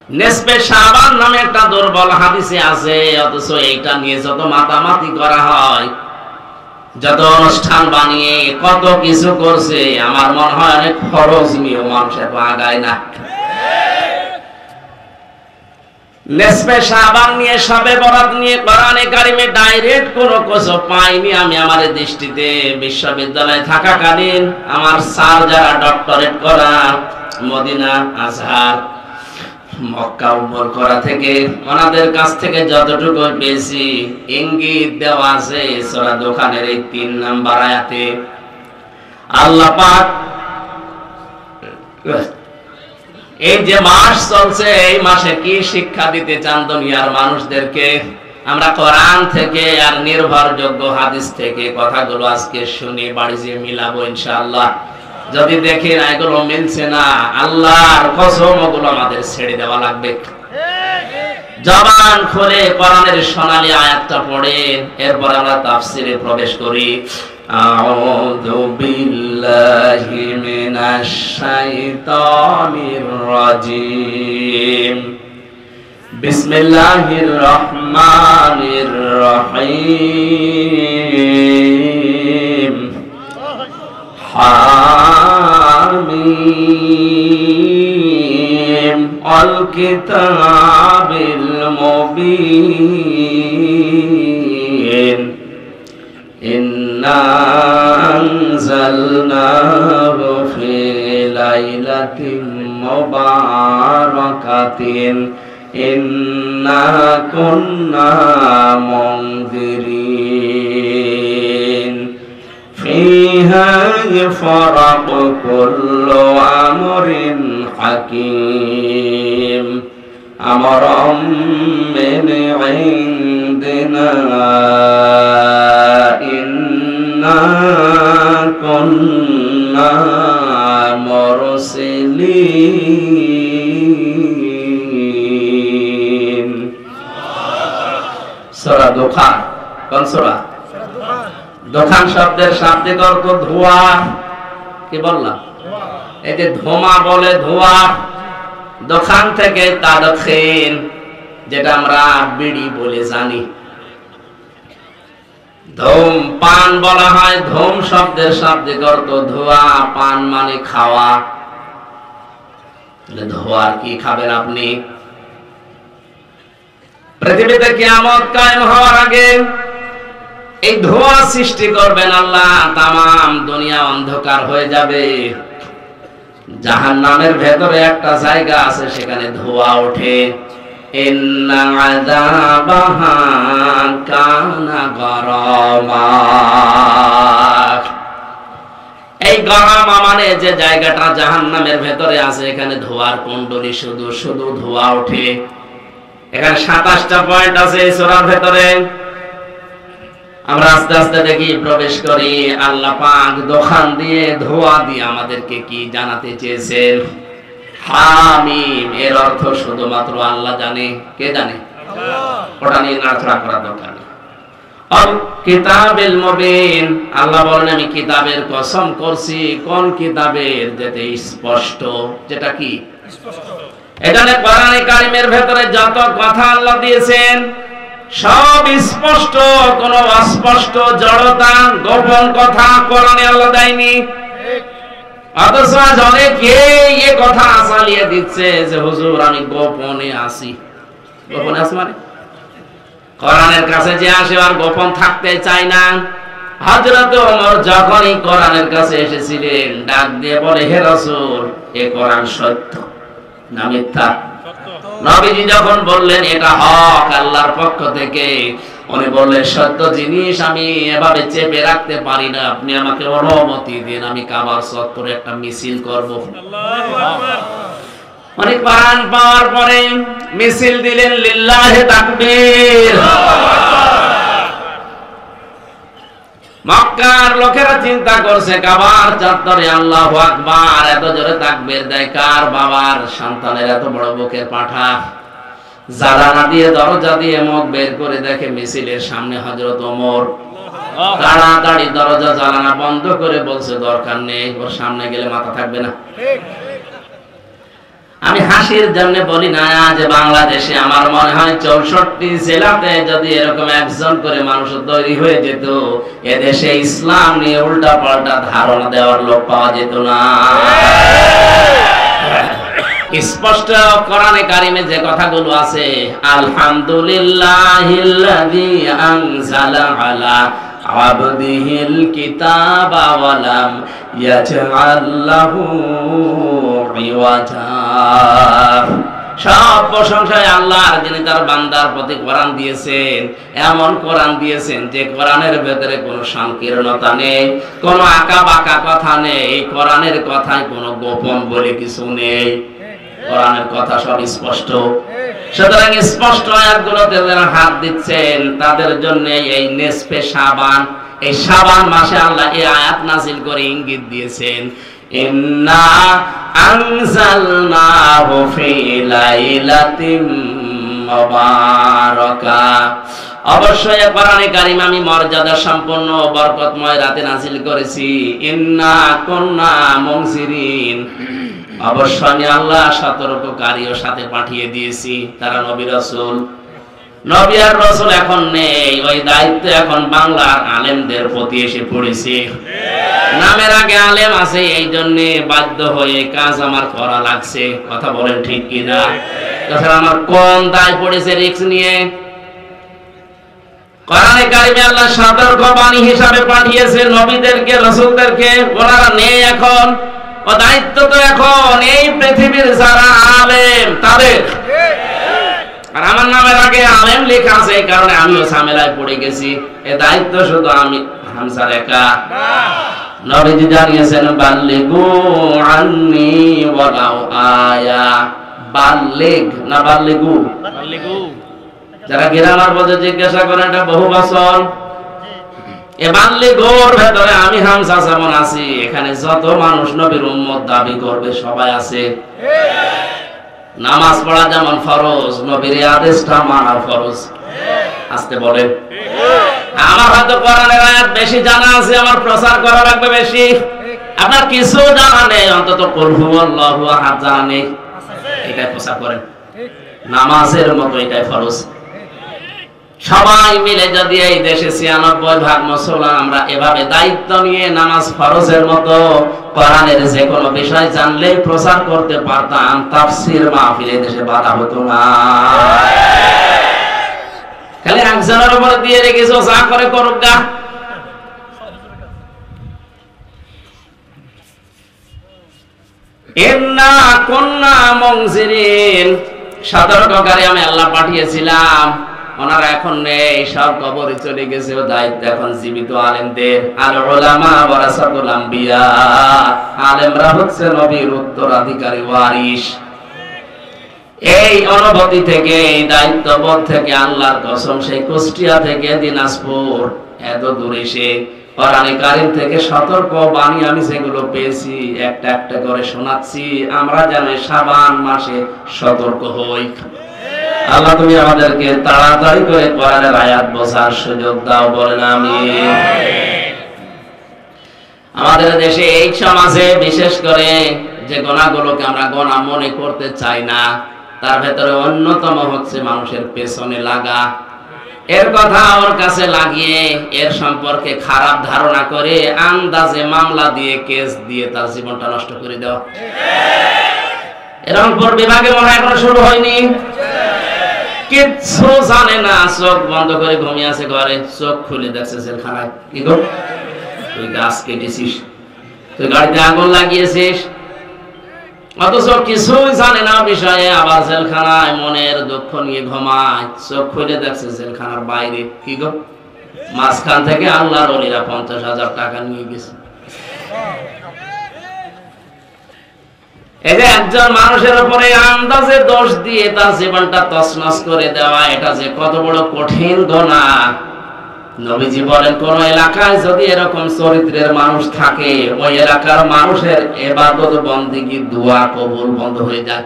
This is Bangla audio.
নেসফে শাবান নামে একটা দুর্বল হাদিসে আছে, অথচ এইটা নিয়ে যত মাতামাতি করা হয়, যত অনুষ্ঠান বানিয়ে কত কিছু করছে, আমার মনে হয় অনেক ফরজ নিয়ম মানুষ এত আগায় না। নেসফে শাবান নিয়ে, শবে বরাত নিয়ে কোরআনে কারিমে ডাইরেক্ট কোনো কিছু পাইনি আমি আমার দৃষ্টিতে। বিশ্ববিদ্যালয়ে থাকাকালীন আমার স্যার যারা ডক্টরেট করা, মদিনা, আজহার, মক্কা, উমর করা থেকে ওনাদের কাছ থেকে যতটুকু পেয়েছি, ইঙ্গিত দেওয়া আছে সূরা দোকানের এই 3 নাম্বার আয়াতে আল্লাহ পাক এই যে মাস চলছে, এই মাসে কি শিক্ষা দিতে চান দুনিয়ার মানুষদেরকে, আমরা কোরআন থেকে আর নির্ভরযোগ্য হাদিস থেকে কথাগুলো আজকে শুনি, বাড়ি যেয়ে মিলাবো ইনশাআল্লাহ। যদি দেখি না এগুলো মিলছে না, আল্লাহর কসম ওগুলো আমাদের ছেড়ে দেওয়া লাগবে। জবান খুলে কোরআনের সোনালী আয়াতটা পড়ে এরপর আমরা তাফসিরে প্রবেশ করি। আউযু বিল্লাহি মিনাশ শাইতানির রাজিম। বিসমিল্লাহির রহমানির রহিম। হামিম আল কিতাবিল মুবিন ইন্না আনজালনাহু ফি লাইলাতিন মুবারাকাতিন ইন্না কুন্না মুনজিরিন ফিহা ইফরাকু কুল্লু আমরিন হাকীম আমরাম মিন ইনদিনা ইন্না কুন্না মুরসিলিন। সূরা দুখান। কোন সূরা? দোকান শব্দের শাব্দিক অর্থ ধোঁয়া। কি বললাম? এই যে ধোঁয়া বলে ধোঁয়া, দোকান থেকে তাদখিন, যেটা আমরা বিড়ি বলে জানি। ধূম পান বলা হয়, ধূম শব্দের শাব্দিক অর্থ ধোঁয়া, পান মানে খাওয়া। ধোঁয়ার কি খাবেন আপনি? পৃথিবীতে কিয়ামত কায়েম হওয়ার আগে এই ধোঁয়া সৃষ্টি করবেন আল্লাহ, তামাম দুনিয়া অন্ধকার হয়ে যাবে। জাহান্নামের ভেতরে একটা জায়গা আছে, সেখানে ধোঁয়া ওঠে। ইন্না আযাবাহা কানা গরামা। এই গরামা মানে যে জায়গাটা জাহান্নামের ভেতরে আছে, এখানে ধোঁয়ার কুণ্ডলী, শুধু শুধু ধোঁয়া ওঠে। এখানে 27টা পয়েন্ট আছে এই সূরার ভেতরে। আমরা আস্তে আস্তে দেখি, প্রবেশ করি। আল্লাহ পাক দোকান দিয়ে, ধোঁয়া দিয়ে আমাদেরকে কি জানাতে চেয়েছেন? হামিম এর অর্থ শুধুমাত্র আল্লাহ জানে। কে জানে? ওটা নিয়ে নাড়াচাড়া করা দরকার নেই। আল কিতাবিল মুবিন, আল্লাহ বলেন আমি কিতাবের কসম করছি। কোন কিতাবের? যেটা স্পষ্ট। যেটা কি স্পষ্ট? এখানে কোরআনে কারিমের ভেতরে যত কথা আল্লাহ দিয়েছেন সব স্পষ্ট, কোন অস্পষ্ট, জড়তা, গোপন কথা কোরআনে আল্লাহ দেয়নি। অথচ আজ অনেকে এই কথা চালিয়ে দিচ্ছে যে হুজুর আমি গোপনে আছি। গোপনে আছি মানে কোরআনের কাছে যে আসে আর গোপন থাকতে চায় না। হযরত ওমর যখনই কোরআনের কাছে এসেছিলেন, ডাক দিয়ে বলে, হে রাসূল, এ কোরআন সত্য না মিথ্যা? নবীজি যখন বললেন এটা হক আল্লাহর পক্ষ থেকে, উনি বললেন সত্য জিনিস আমি এভাবে চেপে রাখতে পারি না, আপনি আমাকে অনুমতি দিন, আমি কাবার চত্বরে একটা মিছিল করব। অনেক কোরআন পাওয়ার পরে মিছিল দিলেন, লিল্লাহি তাকবীর। মক্কার লোকেরা চিন্তা করছে কাবার চত্বরে আল্লাহু আকবার, এত জোরে তাকবীর দেয় কার বাবার সন্তানের এত বড় বুকের পাঠা। জানালা দিয়ে, দরজা দিয়ে মুখ বের করে দেখে মিছিলের সামনে হযরত ওমর। তাড়াতাড়ি দরজা জানালা বন্ধ করে বলছে দরকার নেই, ওর সামনে গেলে মাথা থাকবে না। আমি হাসির জন্য বলি না যে বাংলাদেশে আমার মনে হয় 64 জেলাতে যদি এরকম একজন করে মানুষ তৈরি হয়ে যেত, এদেশে ইসলাম নিয়ে উল্টা পাল্টা ধারণা দেওয়ার লোক পাওয়া যেত না। স্পষ্ট কোরআনে কারিমে যে কথাগুলো আছে, আলহামদুলিল্লাহিল্লাযী আনজালা আলা আবদিহিল কিতাবা ওয়া লাম ইয়াজআল লাহু ইওয়াজা। সব প্রশংসা আল্লাহর, যিনি তার বান্দার প্রতি কোরআন দিয়েছেন, এমন কোরআন দিয়েছেন যে কোরআনের ভেতরে কোনো সংকীর্ণতা নেই, কোনো আঁকা বাঁকা কথা নেই, কোরআনের কথায় কোনো গোপন বলে কিছু নেই, কোরআনের কথা সব স্পষ্ট। সুতরাং স্পষ্ট আয়াতগুলোতে যারা হাত দিচ্ছেন তাদের জন্য এই নেসফে শাবান, এই শাবান মাসে আল্লাহ এই আয়াত নাযিল করে ইঙ্গিত দিয়েছেন, ইন্না আনজালনাহু ফি লাইলাতিন মুবারাকা। অবশ্যই কোরআনে কারীম আমি মর্যাদা সম্পন্ন বরকতময় রাতে নাযিল করেছি। ইন্না কুন্না মুনজিরিন, অবশ্য আমি আল্লাহ সতর্ককারীও সাথে পাঠিয়ে দিয়েছি। তারা নবী রাসূল, নবী আর রাসূল এখন নেই, ওই দায়িত্ব এখন বাংলার আলেমদের প্রতি এসে পড়েছে। নামের আগে আলেম আছে, এই জন্য বাধ্য হয়ে কাজ আমার করা লাগছে। কথা বলেন ঠিক কিনা? তাছাড়া আমার কোন দায় পড়েছে রিস্ক নিয়ে? কোরআনে কারিমে আল্লাহ সতর্কবাণী হিসাবে পাঠিয়েছে নবীদেরকে, রাসূলদেরকে। ওনারা নেই এখন, ও দায়িত্ব তো এখন এই পৃথিবীর যারা আলেম তাদের। আর আমার নামের আগে আলেম লেখা আছে, এই কারণে আমিও ঝামেলায় পড়ে গেছি। এই দায়িত্ব শুধু আমি হামজার একা। নবীজি জানিয়েছেন, বাল্লিগু আন্নি ওয়ালাউ আয়া। বাল্লিগ না বাল্লিগু? বাল্লিগু। যারা গ্রামার পদে জিজ্ঞাসা করেন এটা বহুবচন। এ বাল্লিগুর ভেতরে আমি হামজা যেমন আছি, এখানে যত মানুষ নবীর উম্মত দাবি করবে সবাই আছে। নামাজ পড়া যেমন ফরজ, নবীর আদেশটা মানা ফরজ। আজকে বলেন, আমার হয়তো কোরআনের আয়াত বেশি জানা আছে, আমার প্রচার করা লাগবে বেশি। আপনার কিছু জানা নেই, অন্তত কুল হুয়াল্লাহু আহাদ জানা নেই, এটাই প্রচার করেন। নামাজের মতো এটাই ফরজ। সবাই মিলে যদি এই দেশে ৯৬% মুসলমান আমরা এভাবে দায়িত্ব নিয়ে নামাজ ফরজের মতো কোরআনের যে কোনো বিষয় জানলেই প্রচার করতে পারতাম, তাফসীর মাহফিলে দেশে বাধা হতো না। খালি একজনের উপর দিয়ে রেখেছো, যা করে করুক গা। ইন্না কুন্না মুনজিরিন, সতর্ককারী আমি আল্লাহ পাঠিয়েছিলাম। ওনারা এখন নেই, সব কবরে চলে গেছে। ও দায়িত্ব এখন জীবিত আলেমদের। আল উলামা ওয়ারাসাতুল আম্বিয়া, আলেমরা হচ্ছে নবীর উত্তরাধিকারী ওয়ারিস। এই অনুভূতি থেকে, এই দায়িত্ববোধ থেকে আল্লাহর কসম, সেই কুষ্টিয়া থেকে দিনাজপুর এত দূরে এসে কোরআনে কারীম থেকে সতর্ক বাণী আমি যেগুলো পেয়েছি একটা একটা করে শোনাচ্ছি, আমরা যেন শাবান মাসে সতর্ক হই। আল্লাহ তুমি আমাদেরকে তাড়াতাড়ি করে কোরআনের আয়াত বোঝার সুযোগ দাও, বলেন আমিন। আমাদের দেশে এই সমাজে বিশেষ করে যে গোনাগুলোকে আমরা গোনা মনে করতে চাই না, তার ভেতরে অন্যতম হচ্ছে মানুষের পেছনে লাগা। এর কথা ওর কাছে লাগিয়ে এর সম্পর্কে খারাপ ধারণা করে আন্দাজে মামলা দিয়ে, কেস দিয়ে তার জীবনটা নষ্ট করে দেওয়া। রংপুর বিভাগে মনে হয় এখনো শুরু হয়নি, কিচ্ছু জানে না, চোখ বন্ধ করে ঘুমিয়ে আছে ঘরে, চোখ খুলে দেখছে জেলখানায়। কি গো, তুই গাছ কেটেছিস, তুই গাড়িতে আগুন লাগিয়েছিস, অথচ কিছুই জানে না বিষয়ে, আবার জেলখানায় মনের দুঃখ নিয়ে ঘুমায়, চোখ খুলে দেখছে জেলখানার বাইরে। কি গো, মাঝখান থেকে আল্লাহর ওলিরা 50,000 টাকা নিয়ে গেছে। এই যে একজন মানুষের উপরে আন্দাজে দোষ দিয়ে তার জীবনটা তছনছ করে দেওয়া, এটা যে কত বড় কঠিন গুনাহ। নবীজি বলেন, কোন এলাকায় যদি এরকম চরিত্রের মানুষ থাকে, ওই এলাকার মানুষের ইবাদত বন্দেগী দোয়া কবুল বন্ধ হয়ে যায়।